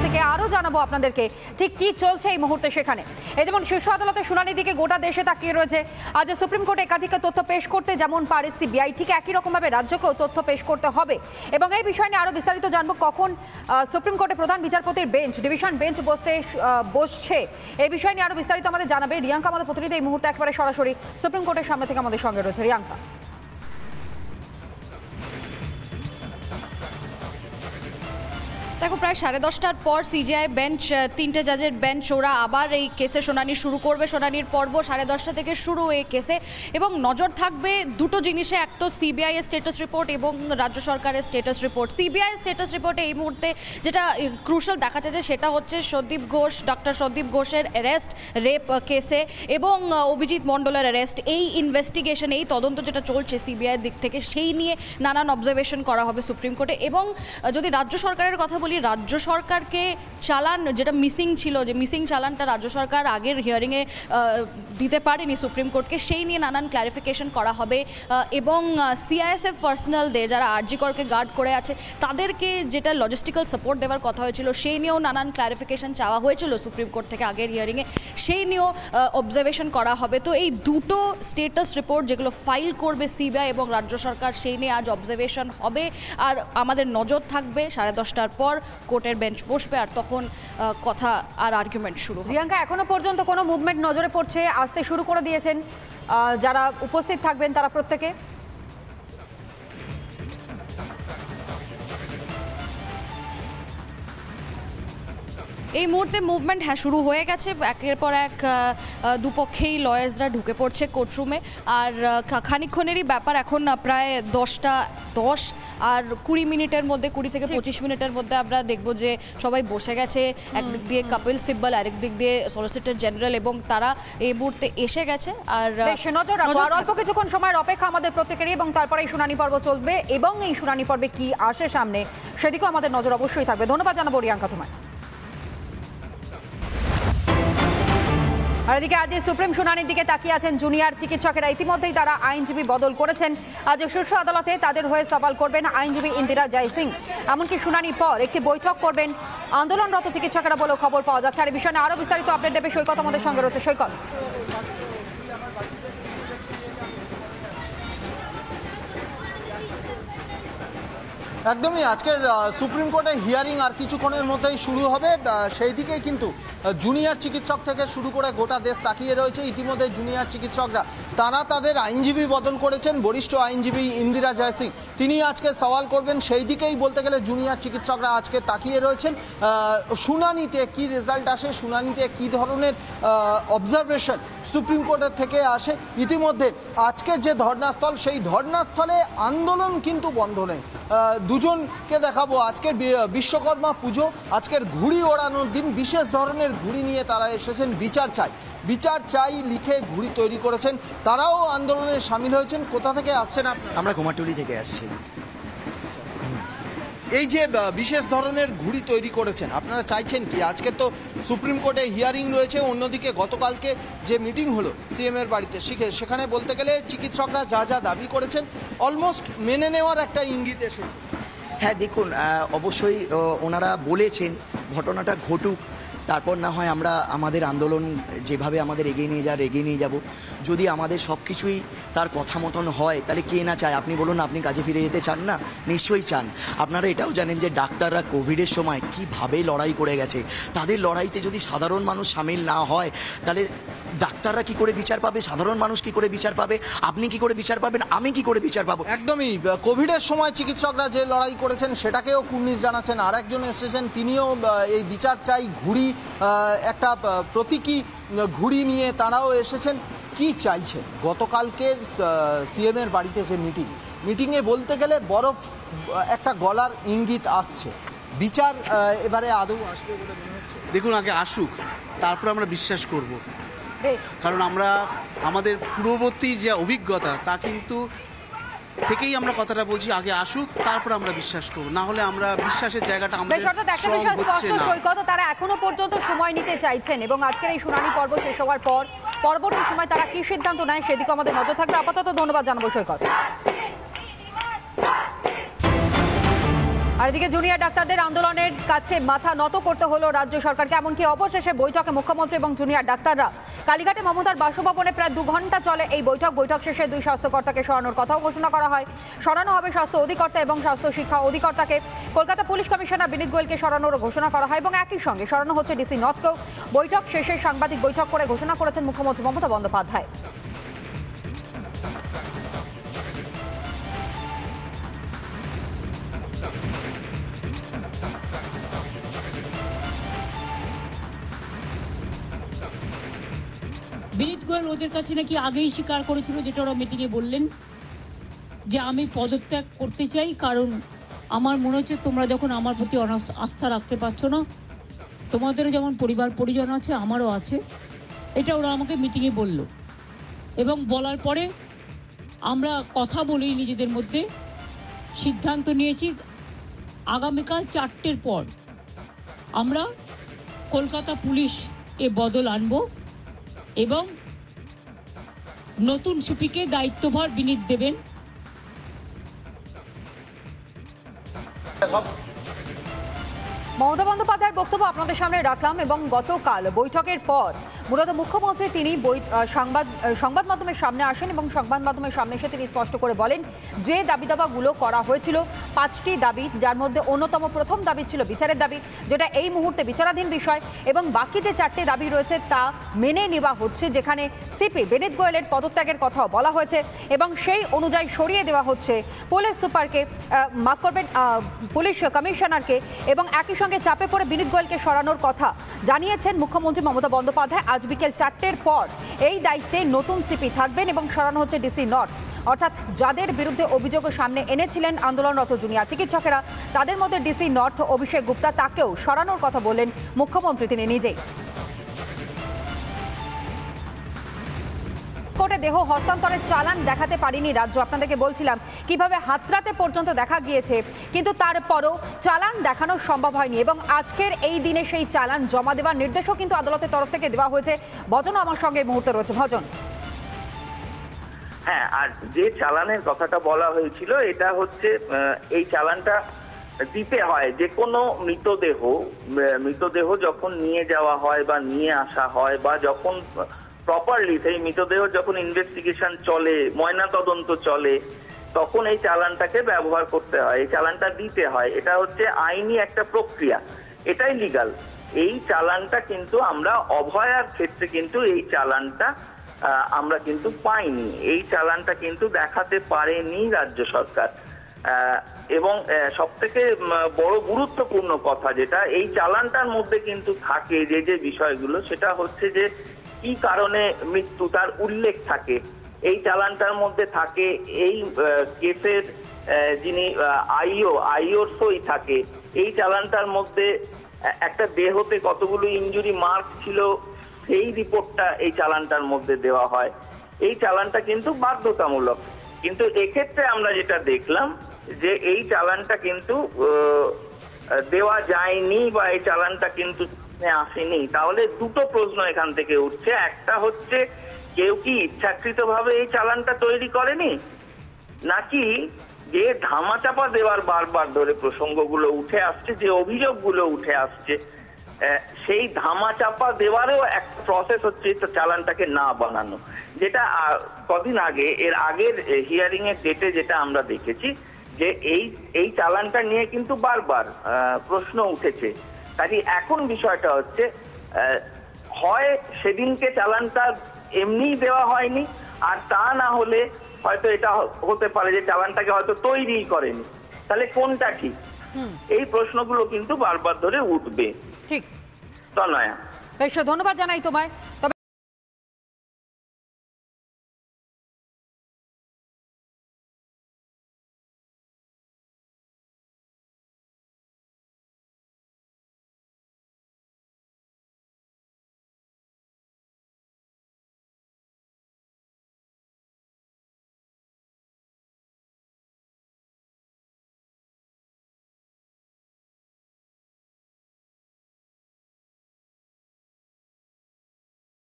থেকে আরও জানাবো আপনাদেরকে ঠিক কি চলছে এই মুহূর্তে সেখানে। এই যেমন শীর্ষ আদালতের শুনানির দিকে গোটা দেশে তাকিয়ে রয়েছে। আজ সুপ্রিম কোর্টে একাধিক তথ্য পেশ করতে যেমন পারে সিবিআই, ঠিক একই রকমভাবে রাজ্যকেও তথ্য পেশ করতে হবে। এবং এই বিষয় নিয়ে আরও বিস্তারিত জানবো কখন সুপ্রিম কোর্টে প্রধান বিচারপতির বেঞ্চ, ডিভিশন বেঞ্চ বসছে, এই বিষয় নিয়ে আরও বিস্তারিত আমাদের জানাবে রিয়াঙ্কা, আমাদের প্রতিনিধি এই মুহূর্তে একেবারে সরাসরি সুপ্রিম কোর্টের সামনে থেকে আমাদের সঙ্গে রয়েছে। রিয়াঙ্কা, দেখো, প্রায় 10:30টার পর সিজিআই বেঞ্চ, 3টে জাজের বেঞ্চ, ওরা আবার এই কেসে শুনানি শুরু করবে। শুনানির পর্ব 10:30টা থেকে শুরু এই কেসে, এবং নজর থাকবে দুটো জিনিসে। এক তো সিবিআই এর স্ট্যাটাস রিপোর্ট এবং রাজ্য সরকারের স্ট্যাটাস রিপোর্ট। সিবিআই স্ট্যাটাস রিপোর্টে এই মুহূর্তে যেটা ক্রুশাল দেখা যাচ্ছে সেটা হচ্ছে সন্দীপ ঘোষ, ডক্টর সন্দীপ ঘোষের অ্যারেস্ট রেপ কেসে এবং অভিজিৎ মণ্ডলের অ্যারেস্ট। এই ইনভেস্টিগেশন, এই তদন্ত যেটা চলছে সিবিআইয়ের দিক থেকে, সেই নিয়ে নানান অবজারভেশন করা হবে সুপ্রিম কোর্টে। এবং যদি রাজ্য সরকারের কথা বলি, রাজ্য সরকারকে চালান যেটা মিসিং ছিল, যে মিসিং চালানটা রাজ্য সরকার আগের হিয়ারিংয়ে দিতে পারেনি সুপ্রিম কোর্টকে, সেই নিয়ে নানান ক্ল্যারিফিকেশন করা হবে। এবং সিআইএসএফ পার্সোনালদের যারা আরজি করকে গার্ড করে আছে তাদেরকে যেটা লজিস্টিক্যাল সাপোর্ট দেওয়ার কথা হয়েছিল সেই নিয়েও নানান ক্ল্যারিফিকেশন চাওয়া হয়েছিল সুপ্রিম কোর্ট থেকে আগের হিয়ারিংয়ে, সেই নিয়েও অবজারভেশন করা হবে। তো এই দুটো স্টেটাস রিপোর্ট যেগুলো ফাইল করবে সিবিআই এবং রাজ্য সরকার, সেই নিয়ে আজ অবজারভেশন হবে। আর আমাদের নজর থাকবে 10:30টার পর কোর্টের বেঞ্চ বসবে, আর তখন কথা আর আর্গুমেন্ট শুরু হবে। রিয়াঙ্কা, এখনো পর্যন্ত কোনো মুভমেন্ট নজরে পড়ছে? আসতে শুরু করে দিয়েছেন যারা উপস্থিত থাকবেন তারা প্রত্যেকে? এই মুহূর্তে মুভমেন্ট শুরু হয়ে গেছে। একের পর এক দুপক্ষেই লয়ার্সরা ঢুকে পড়ছে কোর্টরুমে। আর খানিকক্ষণেরই ব্যাপার, এখন প্রায় 10:10 আর 20 মিনিটের মধ্যে, 20 থেকে 25 মিনিটের মধ্যে আমরা দেখবো যে সবাই বসে গেছে। একদিক দিয়ে কপিল সিব্বল, আরেক দিক দিয়ে সলিসিটর জেনারেল, এবং তারা এই মুহূর্তে এসে গেছে। আর অল্প কিছুক্ষণ সময়ের অপেক্ষা আমাদের প্রত্যেকেরই, এবং তারপরে এই শুনানি পর্ব চলবে এবং এই শুনানি পর্বে কি আসে সামনে সেদিকেও আমাদের নজর অবশ্যই থাকবে। ধন্যবাদ জানাবো রিয়াঙ্কা তোমায়। আর এদিকে আজ সুপ্রিম শুনানির দিকে তাকিয়ে আছেন জুনিয়র চিকিৎসকেরা। ইতিমধ্যেই তারা আইনজীবী বদল করেছেন। আজ শীর্ষ আদালতে তাদের হয়ে সওয়াল করবেন আইনজীবী ইন্দিরা জয় সিং। এমনকি শুনানির পর একটি বৈঠক করবেন আন্দোলনরত চিকিৎসকেরা বলেও খবর পাওয়া যাচ্ছে। আর এই বিষয়ে আরও বিস্তারিত আপডেট দেবে সৈকত আমাদের সঙ্গে রয়েছে। সৈকত, একদমই, আজকের সুপ্রিম কোর্টে হিয়ারিং আর কিছুক্ষণের মধ্যেই শুরু হবে। সেই দিকে কিন্তু জুনিয়র চিকিৎসক থেকে শুরু করে গোটা দেশ তাকিয়ে রয়েছে। ইতিমধ্যে জুনিয়র চিকিৎসকরা তারা তাদের আইনজীবী বদল করেছেন। বরিষ্ঠ আইনজীবী ইন্দিরা জয় সিং তিনি আজকে সওয়াল করবেন, সেই দিকেই বলতে গেলে জুনিয়র চিকিৎসকরা আজকে তাকিয়ে রয়েছেন। শুনানিতে কি রেজাল্ট আসে, শুনানিতে কি ধরনের অবজারভেশন সুপ্রিম কোর্টের থেকে আসে। ইতিমধ্যে আজকের যে ধর্নাস্থল, সেই ধর্নাস্থলে আন্দোলন কিন্তু বন্ধ নেই। দুজনকে দেখাবো। আজকের বিশ্বকর্মা পুজো, আজকের ঘুড়ি ওড়ানোর দিন, বিশেষ ধরনের ঘুড়ি নিয়ে তারা এসেছেন। বিচার চাই, বিচার চাই লিখে ঘুড়ি তৈরি করেছেন। তারাও আন্দোলনে সামিল হয়েছেন। কোথা থেকে আসছেন? আমরা কুমারটুলি থেকে আসছি। এই যে বিশেষ ধরনের ঘুড়ি তৈরি করেছেন, আপনারা চাইছেন কি? আজকের তো সুপ্রিম কোর্টে হিয়ারিং রয়েছে, অন্যদিকে গতকালকে যে মিটিং হলো সিএম এর বাড়িতে, সেখানে বলতে গেলে চিকিৎসকরা যা যা দাবি করেছেন অলমোস্ট মেনে নেওয়ার একটা ইঙ্গিত এসেছে। হ্যাঁ, দেখুন, অবশ্যই ওনারা বলেছেন ঘটনাটা ঘটুক, তারপর না হয় আমরা আমাদের আন্দোলন যেভাবে আমাদের এগিয়ে নিয়ে যাব। যদি আমাদের সব কিছুই তার কথা মতন হয় তাহলে কে না চায়? আপনি বলুন, আপনি কাজে ফিরে যেতে চান না? নিশ্চয়ই চান। আপনারা এটাও জানেন যে ডাক্তাররা কোভিডের সময় কীভাবে লড়াই করে গেছে। তাদের লড়াইতে যদি সাধারণ মানুষ সামিল না হয় তাহলে ডাক্তাররা কি করে বিচার পাবে? সাধারণ মানুষ কি করে বিচার পাবে? আপনি কি করে বিচার পাবেন? আমি কি করে বিচার পাবো? একদমই, কোভিডের সময় চিকিৎসকরা যে লড়াই করেছেন সেটাকেও কুর্নিশ জানাচ্ছেন। আর একজন এসেছেন, তিনিও এই বিচার চাই ঘুড়ি, একটা প্রতীকী ঘুড়ি নিয়ে তারাও এসেছেন। কি চাইছেন? গতকালকের সিএম এর বাড়িতে যে মিটিংয়ে বলতে গেলে বরফ একটা গলার ইঙ্গিত আসছে। বিচার এবারে আদৌ আসবে বলে মনে হচ্ছে? দেখুন, আগে আসুক, তারপর আমরা বিশ্বাস করব। কারণ আমরা আমাদের পূর্ববর্তী যে অভিজ্ঞতা তা কিন্তু থেকেই আমরা কথাটা বলছি, আগে আসুক তারপর আমরা বিশ্বাস করব, না হলে আমরা বিশ্বাসের জায়গাটা আমাদের স্ট্রং হচ্ছে না। সৈকত, তারা এখনো পর্যন্ত সময় নিতে চাইছেন এবং আজকের এই শুনানি পর্ব শেষ হওয়ার পর পরবর্তী সময় তারা কি সিদ্ধান্ত নেয় সেদিকে আমাদের নজর থাকবে। আপাতত ধন্যবাদ জানাবো সৈকত। আর এদিকে জুনিয়র ডাক্তারদের আন্দোলনের কাছে মাথা নত করতে হলো রাজ্য সরকারকে। এমনকি অবশেষে বৈঠকে মুখ্যমন্ত্রী এবং জুনিয়র ডাক্তাররা কালীঘাটে মমতার বাসভবনে প্রায় 2 ঘন্টা চলে এই বৈঠক শেষে 2 স্বাস্থ্যকর্তাকে সরানোর কথাও ঘোষণা করা হয়। সরানো হবে স্বাস্থ্য অধিকর্তা এবং স্বাস্থ্য শিক্ষা অধিকর্তাকে। কলকাতা পুলিশ কমিশনার বিনীত গোয়েলকে সরানোর ঘোষণা করা হয় এবং একই সঙ্গে সরানো হচ্ছে ডিসি নর্থকেও। বৈঠক শেষে সাংবাদিক বৈঠক করে ঘোষণা করেছেন মুখ্যমন্ত্রী মমতা বন্দ্যোপাধ্যায়। বিনীত গোয়েল ওদের কাছে নাকি আগেই স্বীকার করেছিল, যেটা ওরা মিটিংয়ে বললেন, যে আমি পদত্যাগ করতে চাই, কারণ আমার মনে হচ্ছে তোমরা যখন আমার প্রতি আস্থা রাখতে পারছো না, তোমাদেরও যেমন পরিবার পরিজন আছে আমারও আছে, এটা ওরা আমাকে মিটিংয়ে বলল। এবং বলার পরে আমরা কথা বলি নিজেদের মধ্যে, সিদ্ধান্ত নিয়েছি আগামীকাল 4টের পর আমরা কলকাতা পুলিশ বদল আনবো এবং নতুন সিপিকে দায়িত্বভার বিনীত দেবেন। মমতা বন্দ্যোপাধ্যায়ের বক্তব্য আপনাদের সামনে রাখলাম এবং গতকাল বৈঠকের পর মূলত মুখ্যমন্ত্রী তিনি সংবাদ মাধ্যমের সামনে আসেন এবং সংবাদ মাধ্যমের সামনে এসে তিনি স্পষ্ট করে বলেন যে দাবি দাবাগুলো করা হয়েছিল 5টি দাবি, যার মধ্যে অন্যতম প্রথম দাবি ছিল বিচারের দাবি, যেটা এই মুহূর্তে বিচারাধীন বিষয়, এবং বাকি যে 4টি দাবি রয়েছে তা মেনে নেওয়া হচ্ছে, যেখানে সিপি বিনীত গোয়েলের পদত্যাগের কথাও বলা হয়েছে এবং সেই অনুযায়ী সরিয়ে দেওয়া হচ্ছে পুলিশ সুপারকে, মাফ করবেন, পুলিশ কমিশনারকে, এবং একই সঙ্গে চাপে পড়ে বিনীত গোয়েলকে সরানোর কথা জানিয়েছেন মুখ্যমন্ত্রী মমতা বন্দ্যোপাধ্যায়। আজ বিকেল 4টের পর এই দায়িত্বে নতুন সিপি থাকবেন এবং সরানো হচ্ছে ডিসি নর্থ, অর্থাৎ যাদের বিরুদ্ধে অভিযোগ সামনে এনেছিলেন আন্দোলনরত জুনিয়র চিকিৎসকেরা, তাদের মধ্যে ডিসি নর্থ অভিষেক গুপ্তা, তাকেও সরানোর কথা বললেন মুখ্যমন্ত্রী তিনি নিজেই। কোর্টে দেহ হস্তান্তরের চালান দেখাতে পারেনি রাজ্য, আপনাদেরকে বলছিলাম কিভাবে হাতরাতে পর্যন্ত দেখা গিয়েছে, কিন্তু তারপরও চালান দেখানো সম্ভব হয়নি এবং আজকের এই দিনে সেই চালান জমা দেওয়ার নির্দেশও কিন্তু আদালতের তরফ থেকে দেওয়া হয়েছে। ভজনও আমার সঙ্গে এই মুহূর্তে রয়েছে। ভজন, হ্যাঁ, আর যে চালানের কথাটা বলা হয়েছিল এটা হচ্ছে এই চালানটা দিতে হয় যে কোনো মৃতদেহ যখন নিয়ে যাওয়া হয় বা নিয়ে আসা হয় বা যখন প্রপারলি সেই মৃতদেহ যখন ইনভেস্টিগেশন চলে, ময়না তদন্ত চলে, তখন এই চালানটাকে ব্যবহার করতে হয়, এই চালানটা দিতে হয়। এটা হচ্ছে আইনি একটা প্রক্রিয়া, এটাই লিগাল। এই চালানটা কিন্তু আমরা অভয়ার ক্ষেত্রে কিন্তু এই চালানটা আমরা কিন্তু পাইনি, এই চালানটা কিন্তু দেখাতে পারেনি রাজ্য সরকার। এবং সব থেকে বড় গুরুত্বপূর্ণ কথা যেটা এই চালানটার মধ্যে কিন্তু থাকে, যে বিষয়গুলো, সেটা হচ্ছে যে কি কারণে মৃত্যু তার উল্লেখ থাকে। এই চালানটার মধ্যে থাকে এই কেসের যিনি আইওর সই থাকে। এই চালানটার মধ্যে একটা দেহতে কতগুলো ইনজুরি মার্ক ছিল সেই রিপোর্টটা এই চালানটার মধ্যে দেওয়া হয়। এই চালানটা কিন্তু বাধ্যতামূলক, কিন্তু এক্ষেত্রে আমরা যেটা দেখলাম যে এই চালানটা কিন্তু দেওয়া যায়নি বা এই চালানটা কিন্তু আসেনি। তাহলে দুটো প্রশ্ন এখান থেকে উঠছে। একটা হচ্ছে কেউ কি ইচ্ছাকৃতভাবে এই চালানটা তৈরি করেনি, নাকি যে ধামাচাপা দেওয়ার বারবার ধরে প্রসঙ্গগুলো উঠে আসছে, যে অভিযোগগুলো উঠে আসছে, সেই ধামাচাপা দেওয়ারও একটা প্রসেস হচ্ছে চালানটাকে না বানানো, যেটা কদিন আগে এর আগের হিয়ারিং এর ডেটে যেটা আমরা দেখেছি যে এই চালানটা নিয়ে কিন্তু বারবার প্রশ্ন উঠেছে। কাজে এখন বিষয়টা হচ্ছে হয় সেদিনকে চালানটা এমনিই দেওয়া হয়নি, আর তা না হলে হয়তো এটা হতে পারে যে চালানটাকে হয়তো তৈরিই করেনি। তাহলে কোনটা ঠিক? এই প্রশ্নগুলো কিন্তু বারবার ধরে উঠবে। ঠিক, তনয়া, বেশ ধন্যবাদ জানাই তোমায়।